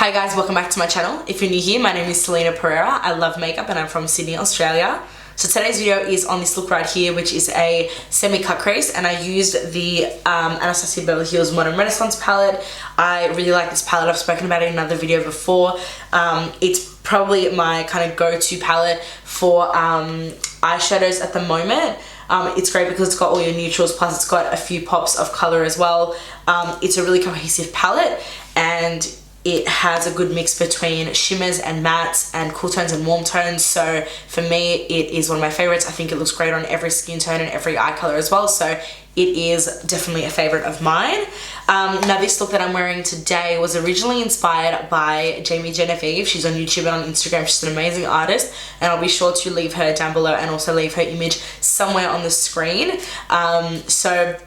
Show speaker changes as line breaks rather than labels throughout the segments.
Hi guys, welcome back to my channel. If you're new here, my name is Celina Pereira. I love makeup and I'm from Sydney, Australia. So today's video is on this look right here, which is a semi-cut crease, and I used the Anastasia Beverly Hills Modern Renaissance palette. I really like this palette. I've spoken about it in another video before. It's probably my kind of go-to palette for eyeshadows at the moment. It's great because it's got all your neutrals, plus it's got a few pops of color as well. It's a really cohesive palette, and it has a good mix between shimmers and mattes and cool tones and warm tones. So for me, it is one of my favorites. I think it looks great on every skin tone and every eye color as well. So it is definitely a favorite of mine. Now this look that I'm wearing today was originally inspired by Genevieve. She's on YouTube and on Instagram. She's an amazing artist, and I'll be sure to leave her down below and also leave her image somewhere on the screen. So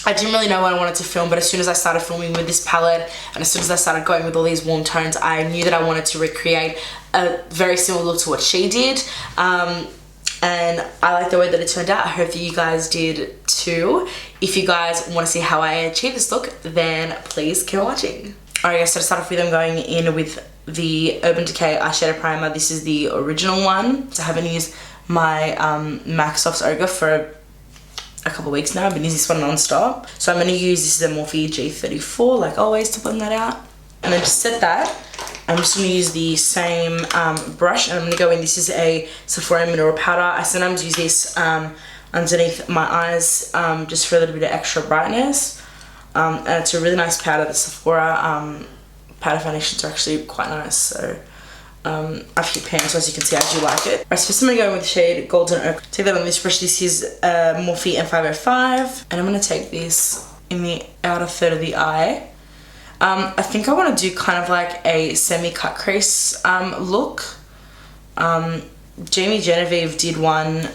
I didn't really know what I wanted to film, but as soon as I started filming with this palette and as soon as I started going with all these warm tones, I knew that I wanted to recreate a very similar look to what she did. And I like the way that it turned out. I hope that you guys did too. If you guys want to see how I achieve this look, then please keep watching. Alright guys, so to start off with, I'm going in with the Urban Decay eyeshadow primer. This is the original one. So I haven't used my MAC Softs Ochre for a couple of weeks now. I've been using this one non-stop. So I'm going to use this is a Morphe G34 like always to blend that out. And then to set that, I'm just going to use the same brush, and I'm going to go in. This is a Sephora mineral powder. I sometimes use this underneath my eyes just for a little bit of extra brightness. And it's a really nice powder. The Sephora powder foundations are actually quite nice. So I've hit pan, so as you can see, I do like it. Right, so first I'm going to go in with the shade Golden Ochre. Take that on this brush. This is Morphe M505, and I'm going to take this in the outer third of the eye. I think I want to do kind of like a semi-cut crease look. Genevieve did one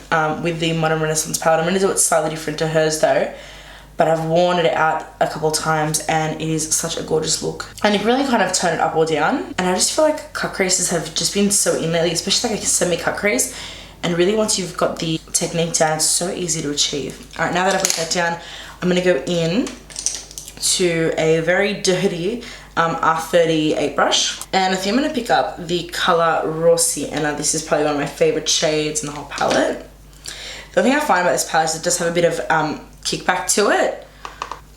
with the Modern Renaissance palette. I'm going to do it slightly different to hers though, but I've worn it out a couple times and it is such a gorgeous look. And you can really kind of turn it up or down. And I just feel like cut creases have just been so in lately, especially like a semi-cut crease. And really once you've got the technique down, it's so easy to achieve. Alright, now that I've got that down, I'm going to go in to a very dirty R38 brush. And I think I'm going to pick up the color Raw Sienna. This is probably one of my favorite shades in the whole palette. The thing I find about this palette is it does have a bit of kickback to it.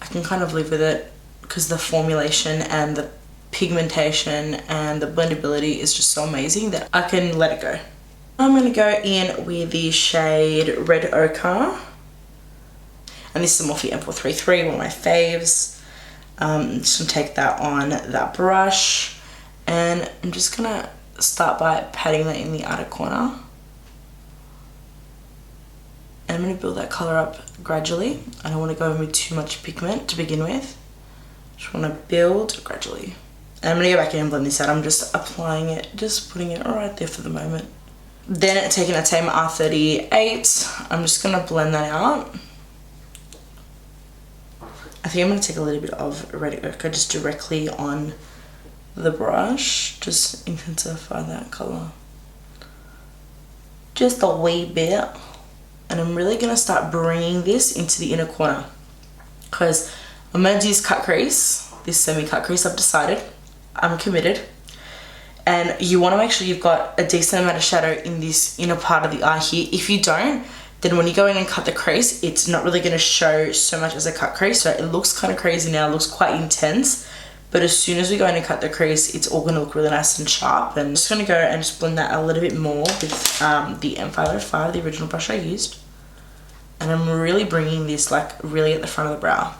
I can kind of live with it because the formulation and the pigmentation and the blendability is just so amazing that I can let it go. I'm going to go in with the shade Red Ochre, and this is a Morphe M433, one of my faves. I'm just going to take that on that brush, and I'm just going to start by patting that in the outer corner. And I'm going to build that colour up gradually. I don't want to go in with too much pigment to begin with. Just want to build gradually. And I'm going to go back in and blend this out. I'm just applying it, just putting it right there for the moment. Then taking that same R38, I'm just going to blend that out. I think I'm going to take a little bit of Red Ochre just directly on the brush. Just intensify that colour. Just a wee bit. And I'm really going to start bringing this into the inner corner, because I'm going to do this cut crease, this semi-cut crease. I've decided. I'm committed. And you want to make sure you've got a decent amount of shadow in this inner part of the eye here. If you don't, then when you go in and cut the crease, it's not really going to show so much as a cut crease. So it looks kind of crazy now, it looks quite intense. But as soon as we go in and cut the crease, it's all going to look really nice and sharp. And I'm just going to go and just blend that a little bit more with the M505, the original brush I used. And I'm really bringing this like really at the front of the brow.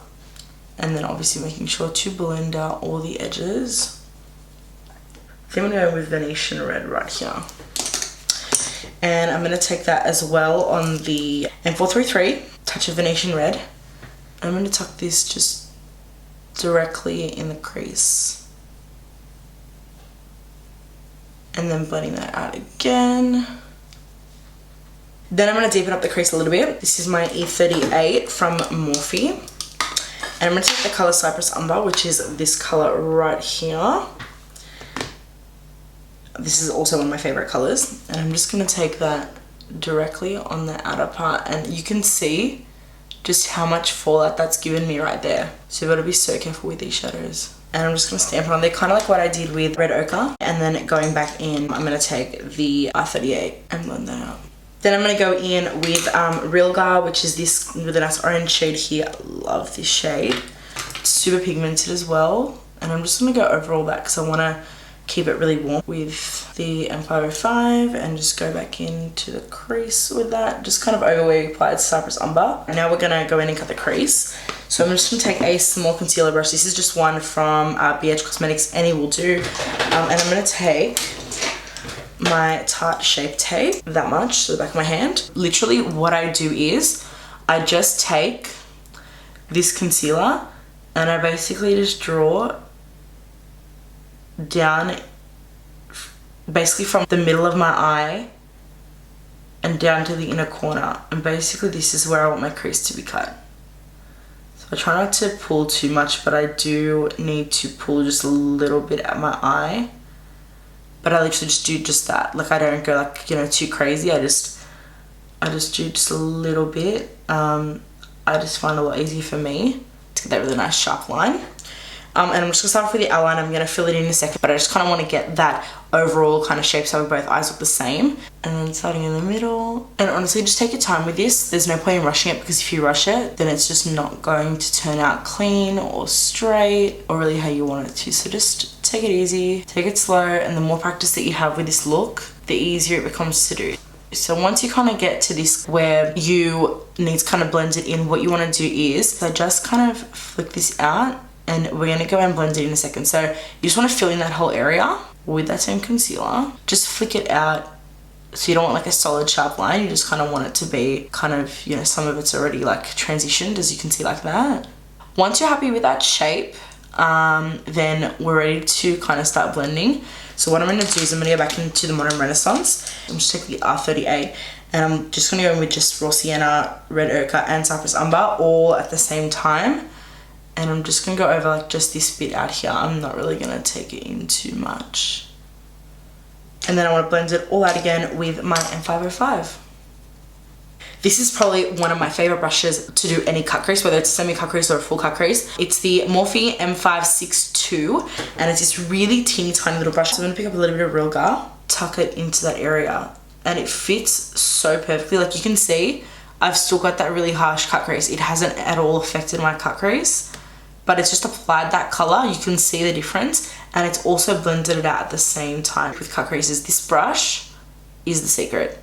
And then obviously making sure to blend out all the edges. I think I'm going to go with Venetian Red right here. And I'm going to take that as well on the M433, touch of Venetian Red. I'm going to tuck this just directly in the crease. And then blending that out again. Then I'm going to deepen up the crease a little bit. This is my E38 from Morphe. And I'm going to take the colour Cypress Umber, which is this colour right here. This is also one of my favourite colours. And I'm just going to take that directly on the outer part. And you can see just how much fallout that's given me right there. So you've got to be so careful with these shadows. and I'm just going to stamp it on. They're kind of like what I did with Red Ochre. And then going back in, I'm going to take the R38 and blend that out. Then I'm going to go in with Realgar, which is this really nice orange shade here. I love this shade. It's super pigmented as well. And I'm just going to go over all that because I want to keep it really warm with the M505 and just go back into the crease with that. Just kind of over where we applied Cypress Umber. And now we're going to go in and cut the crease. So I'm just going to take a small concealer brush. This is just one from BH Cosmetics. Any will do. And I'm going to take my Tarte Shapetape, that much, to the back of my hand. Literally what I do is I just take this concealer and I basically just draw down basically from the middle of my eye and down to the inner corner, and basically this is where I want my crease to be cut. So I try not to pull too much, but I do need to pull just a little bit at my eye. But I literally just do just that. Like I don't go like, you know, too crazy. I just do just a little bit. I just find it a lot easier for me to get that really nice sharp line. And I'm just going to start off with the outline. I'm going to fill it in a second, but I just kind of want to get that overall kind of shape so both eyes look the same. And then starting in the middle. And honestly, just take your time with this. There's no point in rushing it, because if you rush it, then it's just not going to turn out clean or straight or really how you want it to. So just take it easy, take it slow, and the more practice that you have with this look, the easier it becomes to do. So once you kind of get to this where you need to kind of blend it in, what you want to do is, so just kind of flick this out, and we're going to go and blend it in a second. So you just want to fill in that whole area with that same concealer. Just flick it out. So you don't want like a solid sharp line. You just kind of want it to be kind of, you know, some of it's already like transitioned, as you can see, like that. Once you're happy with that shape, then we're ready to kind of start blending. So what I'm going to do is I'm going to go back into the Modern Renaissance. I'm just taking the R38 and I'm just going to go in with just raw sienna, red ochre and cypress umber all at the same time. And I'm just going to go over like just this bit out here. I'm not really going to take it in too much. And then I want to blend it all out again with my M505. This is probably one of my favorite brushes to do any cut crease, whether it's a semi cut crease or a full cut crease. It's the Morphe M562, and it's this really teeny tiny little brush. So I'm going to pick up a little bit of Realgar, tuck it into that area, and it fits so perfectly. Like you can see, I've still got that really harsh cut crease. It hasn't at all affected my cut crease, but it's just applied that color. You can see the difference, and it's also blended it out at the same time with cut creases. This brush is the secret.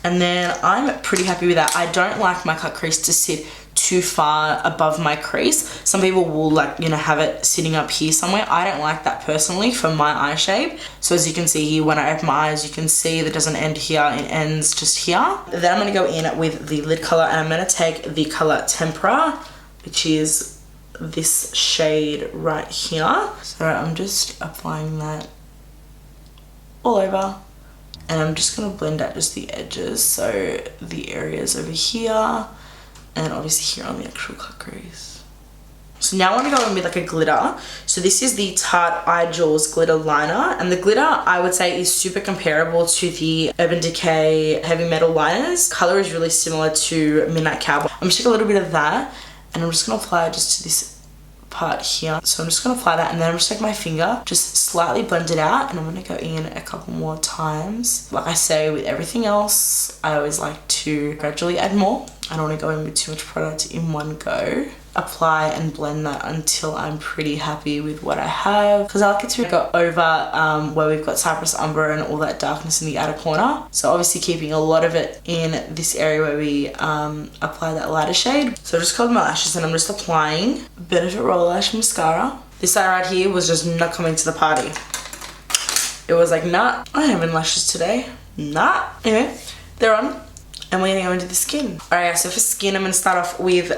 And then I'm pretty happy with that. I don't like my cut crease to sit too far above my crease. Some people will like, you know, have it sitting up here somewhere. I don't like that personally for my eye shape. So as you can see here, when I open my eyes, you can see that doesn't end here, it ends just here. Then I'm gonna go in with the lid color, and I'm gonna take the color Tempera, which is this shade right here. So I'm just applying that all over. And I'm just going to blend out just the edges, so the areas over here and obviously here on the actual cut crease. So now I want to go in with like a glitter. So this is the Tarte Eye Jewels glitter liner, and the glitter I would say is super comparable to the Urban Decay heavy metal liners. Color is really similar to Midnight Cowboy. I'm just going to take a little bit of that and I'm just going to apply it just to this part here. So I'm just going to apply that, and then I'm just take my finger, just slightly blend it out, and I'm going to go in a couple more times. Like I say with everything else, I always like to gradually add more. I don't want to go in with too much product in one go. Apply and blend that until I'm pretty happy with what I have, because I like it to go over where we've got Cypress Umber and all that darkness in the outer corner. So obviously keeping a lot of it in this area where we apply that lighter shade. So I just curled my lashes and I'm just applying Benefit Roller Lash Mascara. This eye right here was just not coming to the party. It was like, nah, I am in lashes today. Nah. Anyway, they're on. And we're gonna go into the skin. Alright, so for skin, I'm gonna start off with,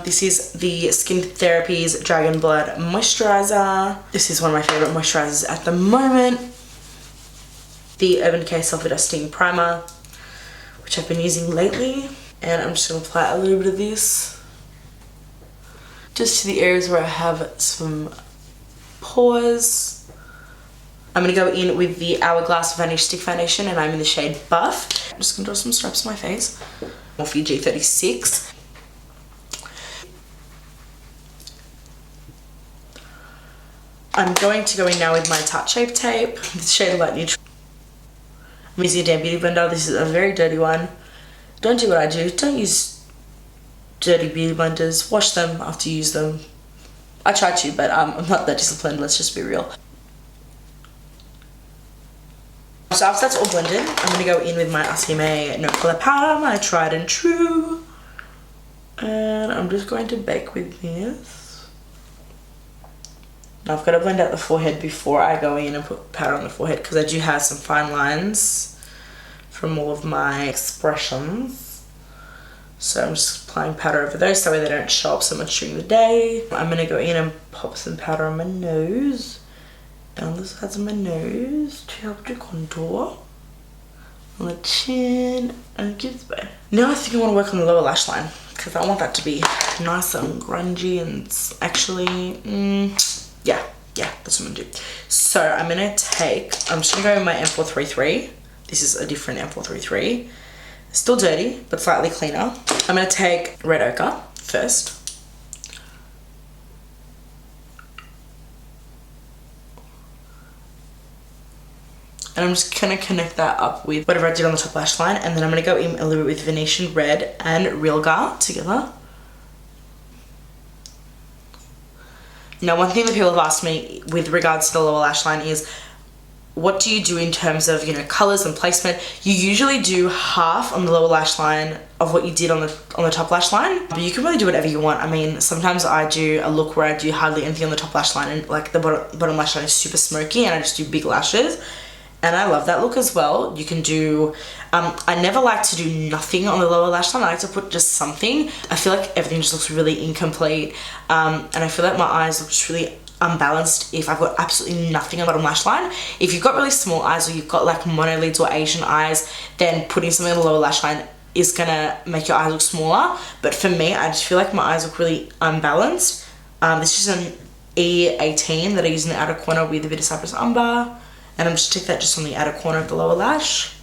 this is the Skin Therapy's Dragon Blood Moisturiser. This is one of my favorite moisturizers at the moment. The Urban Decay Self Adjusting Primer, which I've been using lately. And I'm just gonna apply a little bit of this, just to the areas where I have some pores. I'm going to go in with the Hourglass Vanish Stick Foundation, and I'm in the shade Buff. I'm just going to draw some stripes on my face. Morphe G36. I'm going to go in now with my Tarte Shapetape, this shade Light Neutral. I'm using a damn beauty blender. This is a very dirty one. Don't do what I do. Don't use dirty beauty blenders. Wash them after you use them. I try to, but I'm not that disciplined, let's just be real. So after that's all blended, I'm going to go in with my RCMA No Colour Powder, my tried and true. And I'm just going to bake with this. Now I've got to blend out the forehead before I go in and put powder on the forehead, because I do have some fine lines from all of my expressions. So I'm just applying powder over those so that way they don't show up so much during the day. I'm going to go in and pop some powder on my nose, down the sides of my nose to help to contour, on the chin, and gives way. Now I think I want to work on the lower lash line, because I want that to be nice and grungy and actually, yeah, that's what I'm going to do. So I'm just going to go with my M433. This is a different M433. Still dirty, but slightly cleaner. I'm going to take Red Ochre first. And I'm just going to connect that up with whatever I did on the top lash line. And then I'm going to go in a little bit with Venetian Red and Realgar together. Now, one thing that people have asked me with regards to the lower lash line is, what do you do in terms of, you know, colours and placement? You usually do half on the lower lash line of what you did on the top lash line, but you can really do whatever you want. I mean, sometimes I do a look where I do hardly anything on the top lash line, and like the bottom lash line is super smoky, and I just do big lashes. And I love that look as well. You can do, I never like to do nothing on the lower lash line. I like to put just something. I feel like everything just looks really incomplete. And I feel like my eyes look just really unbalanced if I've got absolutely nothing on the bottom lash line. If you've got really small eyes, or you've got like monolids or Asian eyes, then putting something on the lower lash line is gonna make your eyes look smaller. But for me, I just feel like my eyes look really unbalanced. This is an E18 that I use in the outer corner with a bit of Cyrus Umber. And I'm just take that just on the outer corner of the lower lash.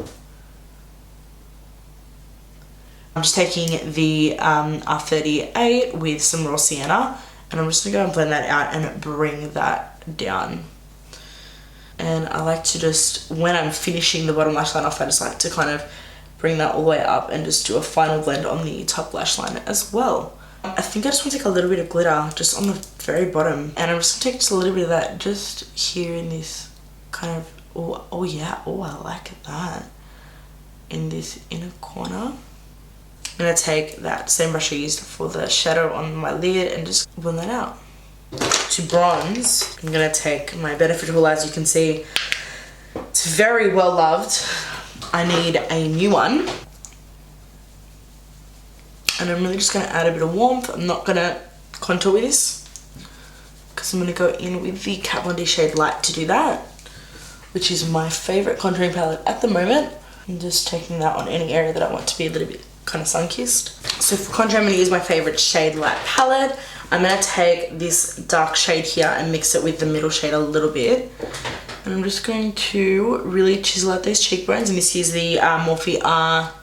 I'm just taking the R38 with some raw Sienna, and I'm just gonna go and blend that out and bring that down. And I like to just, when I'm finishing the bottom lash line off, I just like to kind of bring that all the way up and just do a final blend on the top lash line as well. I think I just want to take a little bit of glitter just on the very bottom, and I'm just gonna take just a little bit of that just here in this kind of, oh yeah, oh I like that, in this inner corner. I'm gonna take that same brush I used for the shadow on my lid and just blend that out. To bronze, I'm gonna take my Benefit Hoola. As you can see, it's very well loved. I need a new one, and I'm really just gonna add a bit of warmth. I'm not gonna contour with this, because I'm gonna go in with the Kat Von D shade Light to do that, which is my favourite contouring palette at the moment. I'm just taking that on any area that I want to be a little bit kind of sun-kissed. So for contour, I'm going to use my favourite shade Light palette. I'm going to take this dark shade here and mix it with the middle shade a little bit. And I'm just going to really chisel out those cheekbones. And this is the Morphe R5.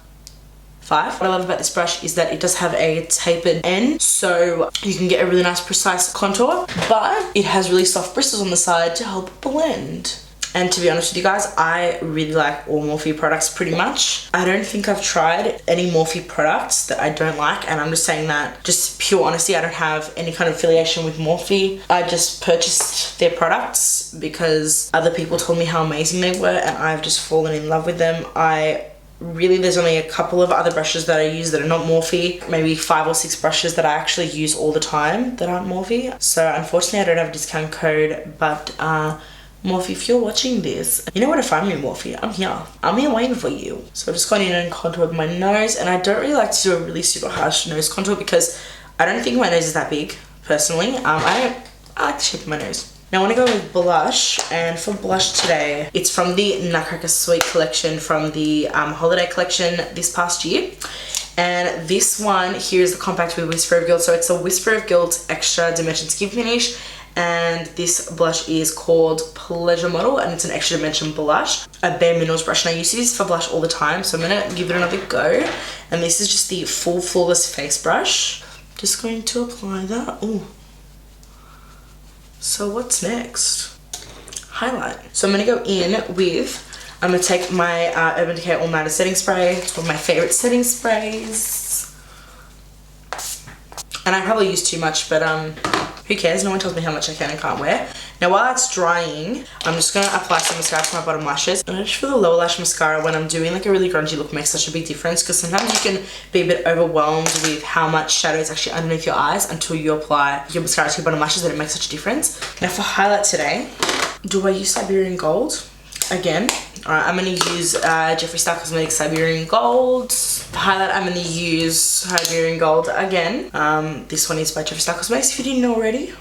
What I love about this brush is that it does have a tapered end, so you can get a really nice precise contour, but it has really soft bristles on the side to help blend. And to be honest with you guys, I really like all Morphe products pretty much. I don't think I've tried any Morphe products that I don't like, and I'm just saying that just pure honesty. I don't have any kind of affiliation with Morphe. I just purchased their products because other people told me how amazing they were, and I've just fallen in love with them. There's only a couple of other brushes that I use that are not Morphe, maybe 5 or 6 brushes that I actually use all the time that aren't Morphe. So unfortunately I don't have a discount code, but Morphe, if you're watching this, you know where to find me, Morphe. I'm here. I'm here waiting for you. So I've just gone in and contoured my nose, and I don't really like to do a really super harsh nose contour because I don't think my nose is that big, personally. I like the shape of my nose. Now I want to go with blush, and for blush today, it's from the Nutcracker Sweet collection from the holiday collection this past year. And this one here is the compact with Whisper of Guilt. So it's a Whisper of Guilt Extra Dimension Skin Finish. And this blush is called Pleasure Model, and it's an extra dimension blush, a Bare Minerals brush, and I use this for blush all the time, so I'm gonna give it another go. And this is just the full flawless face brush. Just going to apply that. Ooh. So what's next? Highlight. So I'm gonna go in with, I'm gonna take my Urban Decay All Nighter setting spray. It's one of my favorite setting sprays. And I probably use too much, but who cares? No one tells me how much I can and can't wear. Now while that's drying, I'm just gonna apply some mascara to my bottom lashes. And I just feel the lower lash mascara when I'm doing like a really grungy look makes such a big difference, because sometimes you can be a bit overwhelmed with how much shadow is actually underneath your eyes until you apply your mascara to your bottom lashes, and it makes such a difference. Now for highlight today, do I use Siberian Gold? Again, alright, I'm going to use Jeffree Star Cosmetics Siberian Gold. For highlight, I'm going to use Siberian Gold again. This one is by Jeffree Star Cosmetics, if you didn't know already.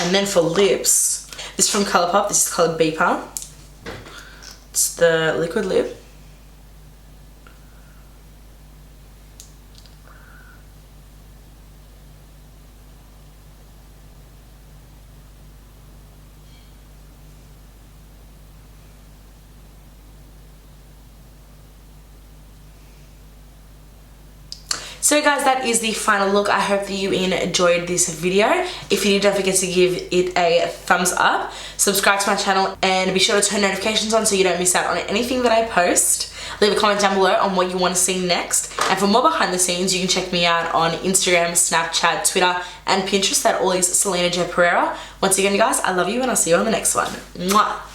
And then for lips, this is from Colourpop. This is called Beeper. It's the liquid lip. So guys, that is the final look. I hope that you enjoyed this video. If you did, don't forget to give it a thumbs up, subscribe to my channel, and be sure to turn notifications on so you don't miss out on anything that I post. Leave a comment down below on what you want to see next. And for more behind the scenes, you can check me out on Instagram, Snapchat, Twitter, and Pinterest. That all is Celina Pereira. Once again, you guys, I love you, and I'll see you on the next one. Mwah!